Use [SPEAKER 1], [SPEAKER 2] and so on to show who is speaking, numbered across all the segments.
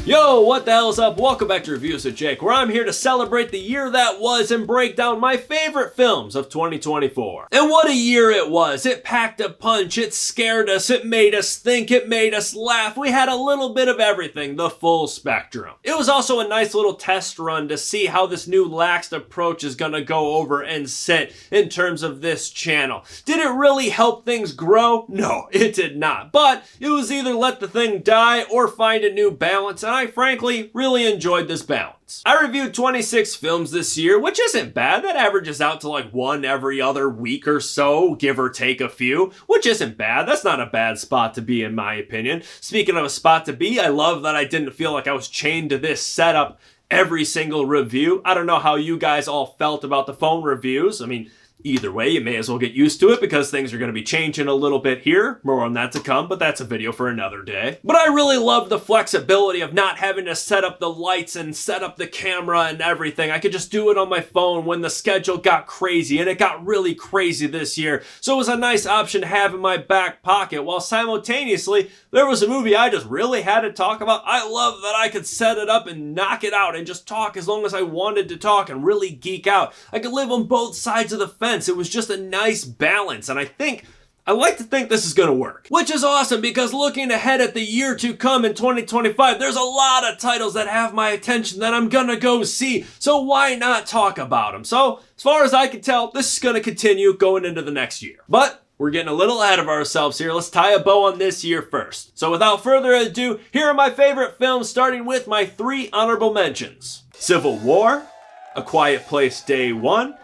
[SPEAKER 1] Yo, what the hell is up? Welcome back to Reviews with Jake, where I'm here to celebrate the year that was and break down my favorite films of 2024. And what a year it was. It packed a punch, it scared us, it made us think, it made us laugh. We had a little bit of everything, the full spectrum. It was also a nice little test run to see how this new laxed approach is gonna go over and sit in terms of this channel. Did it really help things grow? No, it did not. But it was either let the thing die or find a new balance, and I frankly really enjoyed this balance. I reviewed 26 films this year, which isn't bad. That averages out to like one every other week or so, give or take a few, which isn't bad. That's not a bad spot to be in my opinion. Speaking of a spot to be, I love that I didn't feel like I was chained to this setup every single review. I don't know how you guys all felt about the phone reviews. I mean, either way, you may as well get used to it because things are going to be changing a little bit here. More on that to come, but that's a video for another day. But I really love the flexibility of not having to set up the lights and set up the camera and everything. I could just do it on my phone when the schedule got crazy, and it got really crazy this year. So it was a nice option to have in my back pocket, while simultaneously, there was a movie I just really had to talk about. I love that I could set it up and knock it out and just talk as long as I wanted to talk and really geek out. I could live on both sides of the fence. It was just a nice balance, and I like to think this is going to work. Which is awesome, because looking ahead at the year to come in 2025, there's a lot of titles that have my attention that I'm gonna go see, so why not talk about them? So, as far as I can tell, this is gonna continue going into the next year. But we're getting a little ahead of ourselves here. Let's tie a bow on this year first. So without further ado, here are my favorite films, starting with my 3 honorable mentions. Civil War, A Quiet Place Day 1,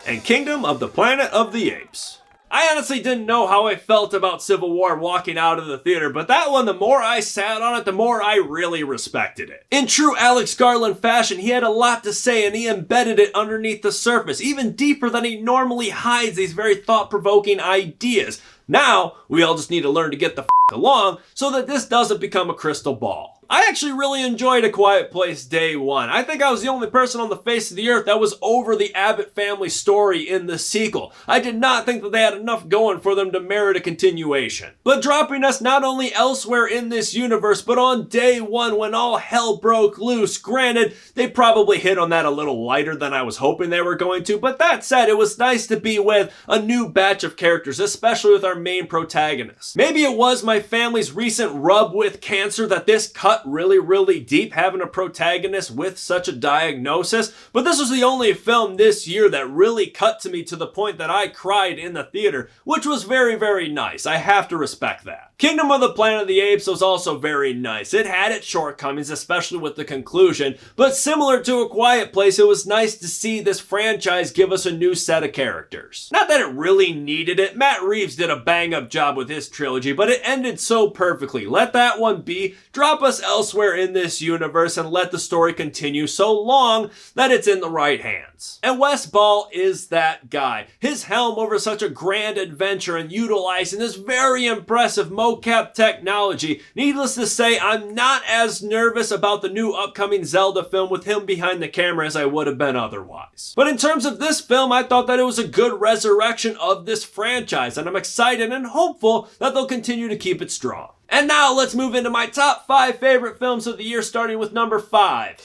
[SPEAKER 1] and Kingdom of the Planet of the Apes. I honestly didn't know how I felt about Civil War walking out of the theater, but that one, the more I sat on it, the more I really respected it. In true Alex Garland fashion, he had a lot to say and he embedded it underneath the surface, even deeper than he normally hides these very thought-provoking ideas. Now, we all just need to learn to get the f*** along so that this doesn't become a crystal ball. I actually really enjoyed A Quiet Place Day 1. I think I was the only person on the face of the earth that was over the Abbott family story in the sequel. I did not think that they had enough going for them to merit a continuation. But dropping us not only elsewhere in this universe, but on day 1 when all hell broke loose. Granted, they probably hit on that a little lighter than I was hoping they were going to, but that said, it was nice to be with a new batch of characters, especially with our main protagonist. Maybe it was my family's recent rub with cancer that this cut really deep, having a protagonist with such a diagnosis, but this was the only film this year that really cut to me to the point that I cried in the theater, which was very nice. I have to respect that. Kingdom of the Planet of the Apes was also very nice. It had its shortcomings, especially with the conclusion, but similar to A Quiet Place, it was nice to see this franchise give us a new set of characters. Not that it really needed it. Matt Reeves did a bang-up job with his trilogy, but it ended so perfectly. Let that one be. Drop us elsewhere in this universe and let the story continue so long that it's in the right hands. And Wes Ball is that guy. His helm over such a grand adventure and utilizing this very impressive mocap technology. Needless to say, I'm not as nervous about the new upcoming Zelda film with him behind the camera as I would have been otherwise. But in terms of this film, I thought that it was a good resurrection of this franchise, and I'm excited and hopeful that they'll continue to keep it strong. And now let's move into my top 5 favorite films of the year, starting with number 5,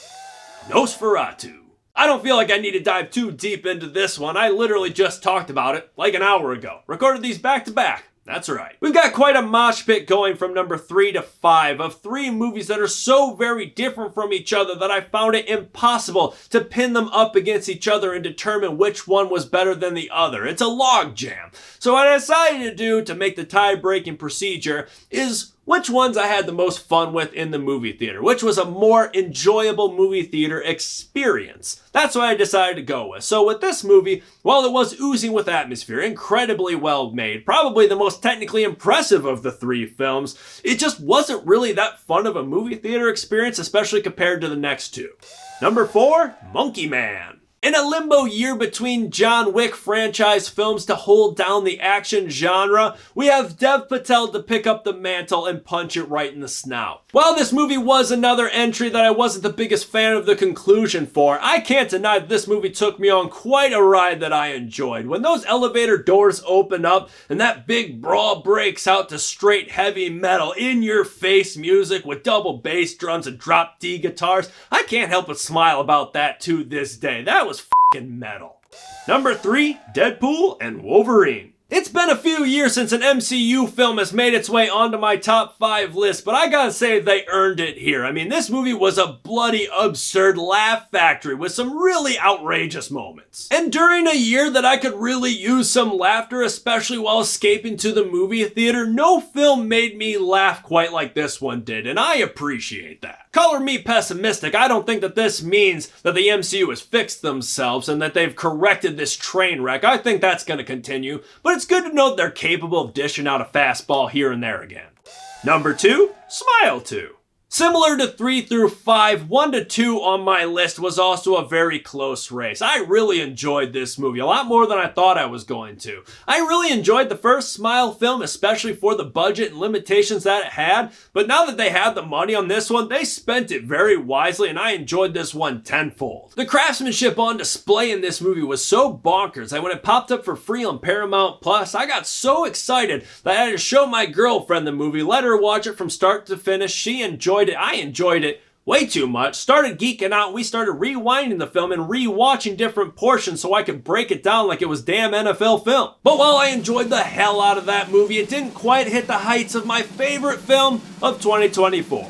[SPEAKER 1] Nosferatu. I don't feel like I need to dive too deep into this one. I literally just talked about it like an hour ago. Recorded these back to back. That's right. We've got quite a mosh pit going from number 3 to 5 of 3 movies that are so very different from each other that I found it impossible to pin them up against each other and determine which one was better than the other. It's a log jam. So what I decided to do to make the tie-breaking procedure is which ones I had the most fun with in the movie theater, which was a more enjoyable movie theater experience. That's what I decided to go with. So with this movie, while it was oozing with atmosphere, incredibly well made, probably the most technically impressive of the 3 films, it just wasn't really that fun of a movie theater experience, especially compared to the next 2. Number 4, Monkey Man. In a limbo year between John Wick franchise films to hold down the action genre, we have Dev Patel to pick up the mantle and punch it right in the snout. While this movie was another entry that I wasn't the biggest fan of the conclusion for, I can't deny that this movie took me on quite a ride that I enjoyed. When those elevator doors open up and that big brawl breaks out to straight heavy metal, in-your-face music with double bass drums and drop D guitars, I can't help but smile about that to this day. That was f***ing metal. Number 3, Deadpool and Wolverine. It's been a few years since an MCU film has made its way onto my top 5 list, but I gotta say they earned it here. I mean, this movie was a bloody, absurd laugh factory with some really outrageous moments. And during a year that I could really use some laughter, especially while escaping to the movie theater, no film made me laugh quite like this one did, and I appreciate that. Color me pessimistic, I don't think that this means that the MCU has fixed themselves and that they've corrected this train wreck. I think that's gonna continue, but it's good to know that they're capable of dishing out a fastball here and there again. Number 2, Smile 2. Similar to 3 through 5, 1 to 2 on my list was also a very close race. I really enjoyed this movie, a lot more than I thought I was going to. I really enjoyed the first Smile film, especially for the budget and limitations that it had, but now that they had the money on this one, they spent it very wisely, and I enjoyed this one tenfold. The craftsmanship on display in this movie was so bonkers that when it popped up for free on Paramount Plus, I got so excited that I had to show my girlfriend the movie, let her watch it from start to finish. She enjoyed it. I enjoyed it way too much, started geeking out, and we started rewinding the film and rewatching different portions so I could break it down like it was damn NFL film. But while I enjoyed the hell out of that movie, it didn't quite hit the heights of my favorite film of 2024.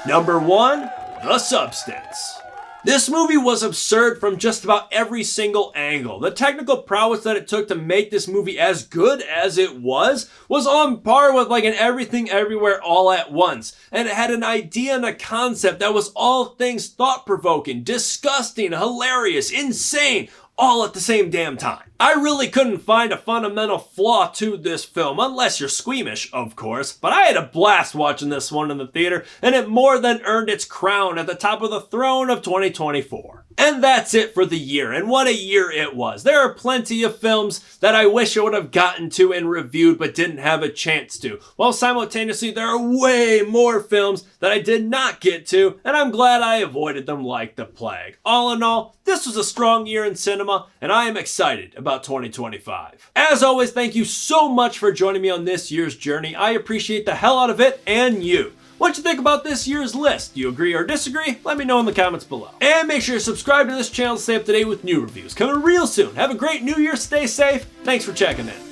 [SPEAKER 1] Number 1, The Substance. This movie was absurd from just about every single angle. The technical prowess that it took to make this movie as good as it was on par with like an Everything Everywhere All at Once. And it had an idea and a concept that was all things thought-provoking, disgusting, hilarious, insane, all at the same damn time. I really couldn't find a fundamental flaw to this film, unless you're squeamish, of course, but I had a blast watching this one in the theater, and it more than earned its crown at the top of the throne of 2024. And that's it for the year, and what a year it was. There are plenty of films that I wish I would have gotten to and reviewed but didn't have a chance to, while simultaneously there are way more films that I did not get to, and I'm glad I avoided them like the plague. All in all, this was a strong year in cinema, and I am excited about 2025. As always, thank you so much for joining me on this year's journey. I appreciate the hell out of it, and you. What you think about this year's list? Do you agree or disagree? Let me know in the comments below. And make sure to subscribe to this channel to stay up to date with new reviews coming real soon. Have a great new year, stay safe. Thanks for checking in.